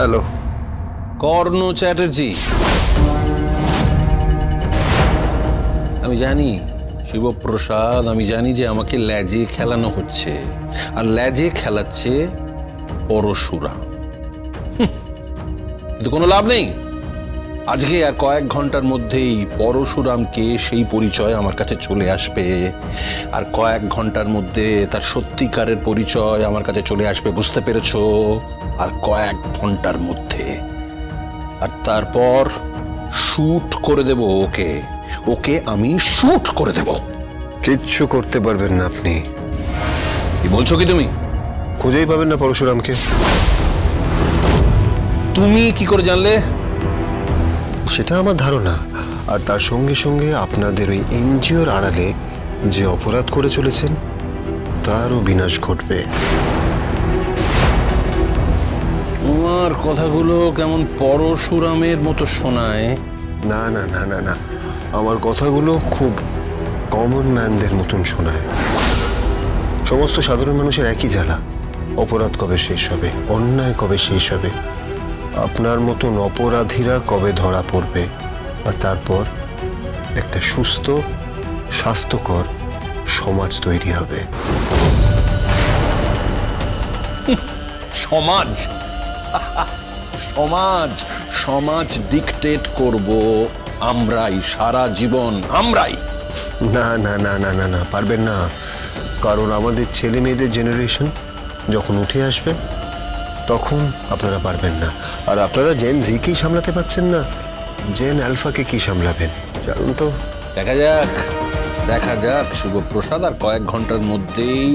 Hello. কর্ণ চ্যাটার্জি। আমি জানি শিবপ্রসাদ, আমি জানি যে আমাকে ল্যাজে খেলানো হচ্ছে, আর ল্যাজে খেলাচ্ছে পরশুরাম। কিন্তু কোনো লাভ নেই। আজকে আর কয়েক ঘন্টার মধ্যেই পরশুরামকে সেই পরিচয় আমার কাছে চলে আসবে, আর কয়েক ঘন্টার মধ্যে তার সত্যিকারের পরিচয় আমার কাছে চলে আসবে, বুঝতে পেরেছো? আর কয়েক ঘন্টার মধ্যে। আর তারপর শুট করে দেব ওকে, ওকে আমি শুট করে দেব। কিচ্ছু করতে পারবেন না আপনি। কি বলছো কি তুমি? খুঁজেই পাবেন না পরশুরামকে। তুমি কি করে জানলে? সেটা আমার ধারণা। আর তার সঙ্গে সঙ্গে আপনাদের ওই এনজিওর আড়ালে যে অপরাধ করে চলেছেন তারও বিনাশ ঘটবে। তোমার কথাগুলো কেমন পরশুরামের মতো শোনায়। না না না না না, আমার কথাগুলো খুব কমন ম্যানদের মতন শোনায়। সমস্ত সাধারণ মানুষের একই জ্বালা, অপরাধ কবে শেষ হবে, অন্যায় কবে শেষ হবে, আপনার মতন অপরাধীরা কবে ধরা পড়বে, আর তারপর একটা সুস্থ স্বাস্থ্যকর সমাজ তৈরি হবে। সমাজ? সমাজ সমাজ ডিকটেট করব আমরাই, সারা জীবন আমরাই। না না না না না না, পারবেন না। কারণ আমাদের ছেলে মেয়েদের জেনারেশন যখন উঠে আসবে তখন আপনারা পারবেন না। আর আপনারা জেন জিকেই সামলাতে পারছেন না, জেন আলফাকে কি সামলাবেন? জানুন তো। দেখা যাক দেখা যাক শিবপ্রসাদ। আর কয়েক ঘন্টার মধ্যেই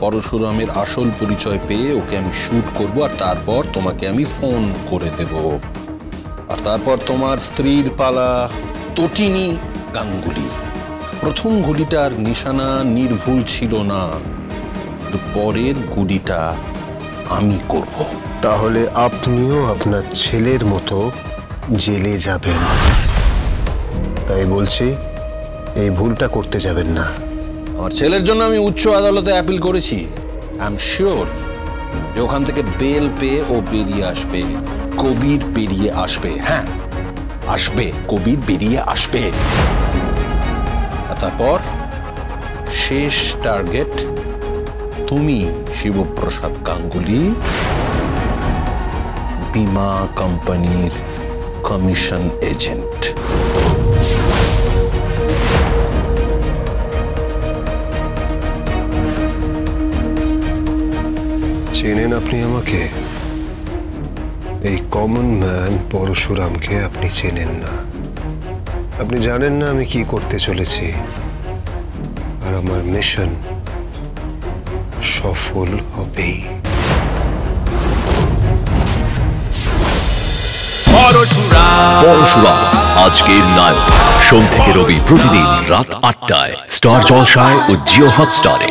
পরশুরামের আসল পরিচয় পেয়ে ওকে আমি শুট করব, আর তারপর তোমাকে আমি ফোন করে দেব। আর তারপর তোমার স্ত্রীর পালা, তটিনী গাঙ্গুলি। প্রথম গুলিটার নিশানা নির্ভুল ছিল না, পরের গুলিটা আমি করব। তাহলে আপনিও আপনার ছেলের মতো জেলে যাবেন। তাই বলছি, এই ভুলটা করতে যাবেন না। আমার ছেলের জন্য আমি উচ্চ আদালতে অ্যাপিল করেছি। আই এম শিওর যে ওখান থেকে বেল পেয়ে ও বেরিয়ে আসবে, কবির বেরিয়ে আসবে। হ্যাঁ, আসবে, কবির বেরিয়ে আসবে। আর তারপর শেষ টার্গেট তুমি, শিবপ্রসাদ গাঙ্গুলি, বীমা কোম্পানির কমিশন এজেন্ট। চেনেন আপনি আমাকে? এই কমন ম্যান পরশুরামকে আপনি চেনেন না। আপনি জানেন না আমি কি করতে চলেছি, আর আমার মিশন সফল হবেই। পরশুরাম আজকের নায়ক, সোম থেকে রবি প্রতিদিন রাত ৮টায় স্টার জলসায় ও জিও হটস্টারে।